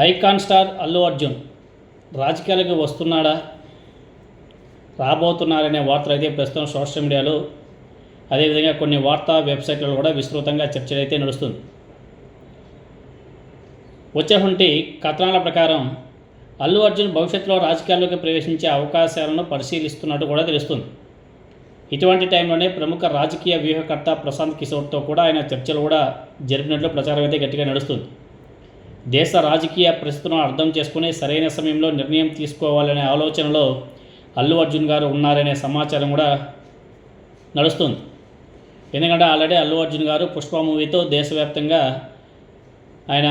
Icon star Allu Arjun రాజకీయాలకు వస్తున్నాడా, రాబోతున్నారనే వార్తలు అయితే ప్రస్తుతం సోషల్ మీడియాలో, అదేవిధంగా కొన్ని వార్తా వెబ్సైట్లలో కూడా విస్తృతంగా చర్చ అయితే నడుస్తుంది. వచ్చేటువంటి కథనాల ప్రకారం అల్లు అర్జున్ భవిష్యత్తులో రాజకీయాల్లోకి ప్రవేశించే అవకాశాలను పరిశీలిస్తున్నట్టు కూడా తెలుస్తుంది. ఇటువంటి టైంలోనే ప్రముఖ రాజకీయ వ్యూహకర్త ప్రశాంత్ కిషోర్తో కూడా ఆయన చర్చలు కూడా జరిపినట్లు ప్రచారం అయితే గట్టిగా నడుస్తుంది. దేశ రాజకీయ పరిస్థితులను అర్థం చేసుకుని సరైన సమయంలో నిర్ణయం తీసుకోవాలనే ఆలోచనలో అల్లు అర్జున్ గారు ఉన్నారనే సమాచారం కూడా నడుస్తుంది. ఎందుకంటే ఆల్రెడీ అల్లు అర్జున్ గారు పుష్ప మూవీతో దేశవ్యాప్తంగా ఆయన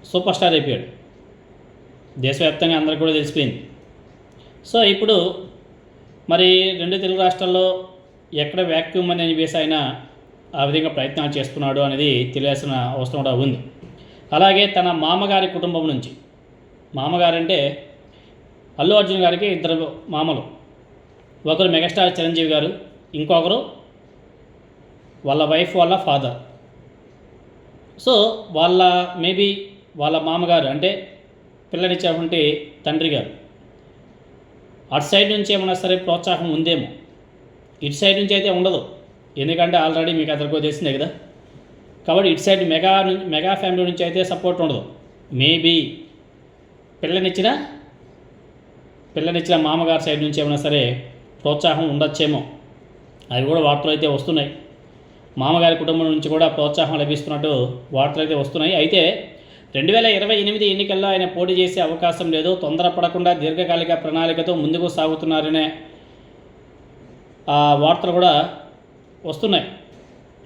సూపర్ స్టార్ అయిపోయాడు. దేశవ్యాప్తంగా అందరికీ కూడా తెలిసిపోయింది. సో ఇప్పుడు మరి రెండు తెలుగు రాష్ట్రాల్లో ఎక్కడ వ్యాక్యూమ్ అని చెప్పేసి ఆయన ఆ విధంగా ప్రయత్నాలు చేస్తున్నాడు అనేది తెలియాల్సిన అవసరం కూడా ఉంది. అలాగే తన మామగారి కుటుంబం నుంచి, మామగారంటే అల్లు అర్జున్ గారికి ఇద్దరు మామలు, ఒకరు మెగాస్టార్ చిరంజీవి గారు, ఇంకొకరు వాళ్ళ వైఫ్ వాళ్ళ ఫాదర్. సో మేబీ వాళ్ళ మామగారు అంటే పిల్లనిచ్చేటువంటి తండ్రి గారు అటు సైడ్ నుంచి ఏమన్నా సరే ప్రోత్సాహం ఉందేమో, ఇటు సైడ్ నుంచి అయితే ఉండదు. ఎందుకంటే ఆల్రెడీ మీకు అందరికీ తెలిసిందే కదా. కాబట్టి ఇటు సైడ్ మెగా ఫ్యామిలీ నుంచి అయితే సపోర్ట్ ఉండదు. మేబీ పిల్లనిచ్చిన మామగారి సైడ్ నుంచి ఏమైనా సరే ప్రోత్సాహం ఉండొచ్చేమో. అవి కూడా వార్తలు అయితే వస్తున్నాయి. మామగారి కుటుంబం నుంచి కూడా ప్రోత్సాహం లభిస్తున్నట్టు వార్తలు అయితే వస్తున్నాయి. అయితే 2028 ఎన్నికల్లో ఆయన పోటీ చేసే అవకాశం లేదు, తొందరపడకుండా దీర్ఘకాలిక ప్రణాళికతో ముందుకు సాగుతున్నారనే వార్తలు కూడా వస్తున్నాయి.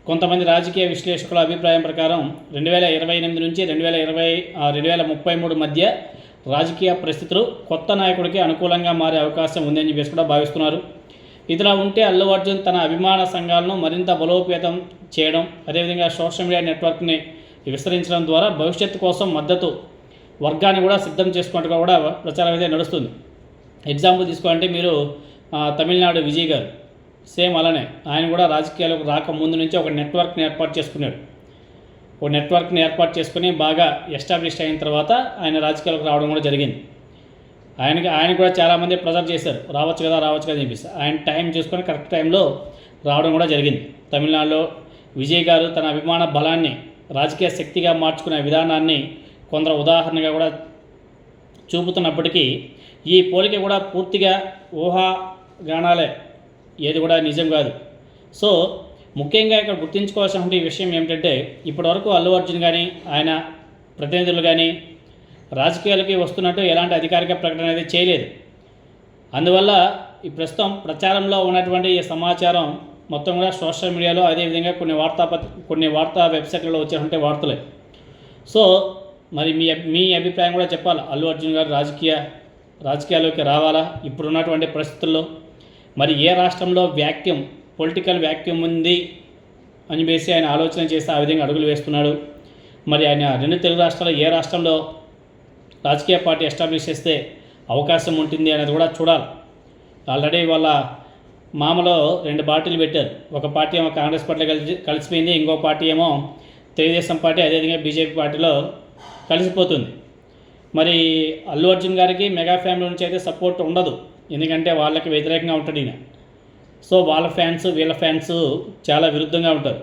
కొంతమంది రాజకీయ విశ్లేషకుల అభిప్రాయం ప్రకారం 2028 నుంచి 2033 మధ్య రాజకీయ పరిస్థితులు కొత్త నాయకుడికి అనుకూలంగా మారే అవకాశం ఉందని చెప్పేసి కూడా భావిస్తున్నారు. ఇదిలా ఉంటే అల్లు అర్జున్ తన అభిమాన సంఘాలను మరింత బలోపేతం చేయడం, అదేవిధంగా సోషల్ మీడియా నెట్వర్క్ని విస్తరించడం ద్వారా భవిష్యత్తు కోసం మద్దతు వర్గాన్ని కూడా సిద్ధం చేసుకున్నట్టుగా కూడా ప్రచారం అయితే నడుస్తుంది. ఎగ్జాంపుల్ తీసుకోవాలంటే మీరు తమిళనాడు విజయ్ గారు సేమ్ అలానే ఆయన కూడా రాజకీయాలకు రాకముందు నుంచి ఒక నెట్వర్క్ని ఏర్పాటు చేసుకున్నాడు. ఒక నెట్వర్క్ని ఏర్పాటు చేసుకుని బాగా ఎస్టాబ్లిష్ అయిన తర్వాత ఆయన రాజకీయాలకు రావడం కూడా జరిగింది. ఆయన కూడా చాలామంది ప్రెజర్ చేశారు, రావచ్చు కదా చెప్పేసి. ఆయన టైం చూసుకొని కరెక్ట్ టైంలో రావడం కూడా జరిగింది. తమిళనాడులో విజయ్ గారు తన అభిమాన బలాన్ని రాజకీయ శక్తిగా మార్చుకునే విధానాన్ని కొందరు ఉదాహరణగా కూడా చూపుతున్నప్పటికీ ఈ పోలిక కూడా పూర్తిగా ఊహాగానాలే, ఏది కూడా నిజం కాదు. సో ముఖ్యంగా ఇక్కడ గుర్తుంచుకోవాల్సిన విషయం ఏమిటంటే ఇప్పటివరకు అల్లు అర్జున్ కానీ ఆయన ప్రతినిధులు కానీ రాజకీయాలకి వస్తున్నట్టు ఎలాంటి అధికారిక ప్రకటన అనేది చేయలేదు. అందువల్ల ఈ ప్రస్తుతం ప్రచారంలో ఉన్నటువంటి ఈ సమాచారం మొత్తం కూడా సోషల్ మీడియాలో, అదేవిధంగా కొన్ని వార్తా వెబ్సైట్లలో వచ్చేటువంటి వార్తలే. సో మరి మీ అభిప్రాయం కూడా చెప్పాలి. అల్లు అర్జున్ గారు రాజకీయాల్లోకి రావాలా ఇప్పుడున్నటువంటి పరిస్థితుల్లో? మరి ఏ రాష్ట్రంలో పొలిటికల్ వ్యాక్యూమ్ ఉంది అని చెప్పేసి ఆయన ఆలోచన చేసి ఆ విధంగా అడుగులు వేస్తున్నాడు. మరి ఆయన రెండు తెలుగు రాష్ట్రాల్లో ఏ రాష్ట్రంలో రాజకీయ పార్టీ ఎస్టాబ్లిష్ చేస్తే అవకాశం ఉంటుంది అనేది కూడా చూడాలి. ఆల్రెడీ వాళ్ళ మామలో 2 పార్టీలు పెట్టారు. ఒక పార్టీ ఏమో కాంగ్రెస్ పార్టీలో కలిసిపోయింది, ఇంకో పార్టీ ఏమో తెలుగుదేశం పార్టీ, అదేవిధంగా బీజేపీ పార్టీలో కలిసిపోతుంది. మరి అల్లు అర్జున్ గారికి మెగా ఫ్యామిలీ నుంచి అయితే సపోర్ట్ ఉండదు, ఎందుకంటే వాళ్ళకి వ్యతిరేకంగా ఉంటాడు ఈయన. సో వాళ్ళ ఫ్యాన్స్ వీళ్ళ ఫ్యాన్స్ చాలా విరుద్ధంగా ఉంటారు.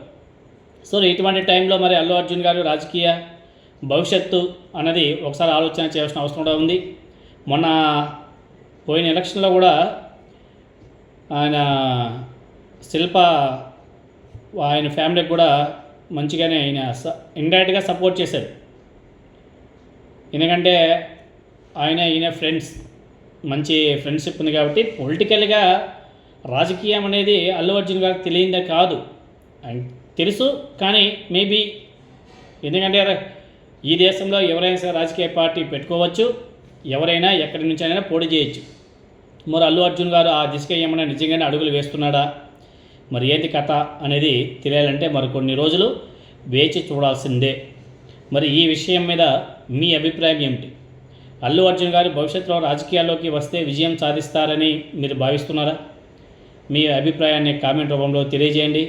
సో ఇటువంటి టైంలో మరి అల్లు అర్జున్ గారు రాజకీయ భవిష్యత్తు అన్నది ఒకసారి ఆలోచన చేయాల్సిన అవసరం కూడా ఉంది. మొన్న పోయిన ఎలక్షన్లో కూడా ఆయన ఆయన ఫ్యామిలీకి కూడా మంచిగానే ఆయన ఇండైరెక్ట్గా సపోర్ట్ చేశారు. ఎందుకంటే ఈయన ఫ్రెండ్స్, మంచి ఫ్రెండ్షిప్ ఉంది కాబట్టి పొలిటికల్గా రాజకీయం అనేది అల్లు అర్జున్ గారికి తెలియదే కాదు, తెలుసు. కానీ మేబీ ఎందుకంటే ఈ దేశంలో ఎవరైనా సరే రాజకీయ పార్టీ పెట్టుకోవచ్చు, ఎవరైనా ఎక్కడి నుంచి అయినా పోటీ చేయొచ్చు. మరి అల్లు అర్జున్ గారు ఆ దిశగా ఏమైనా నిజంగానే అడుగులు వేస్తున్నాడా, మరి ఏంటి కథ అనేది తెలియాలంటే మరి కొన్ని రోజులు వేచి చూడాల్సిందే. మరి ఈ విషయం మీద మీ అభిప్రాయం ఏమిటి? అల్లు అర్జున్ గారు భవిష్యత్తులో రాజకీయాల్లోకి వస్తే విజయం సాధిస్తారని మీరు భావిస్తున్నారా? మీ అభిప్రాయాన్ని కామెంట్ రూపంలో తెలియజేయండి.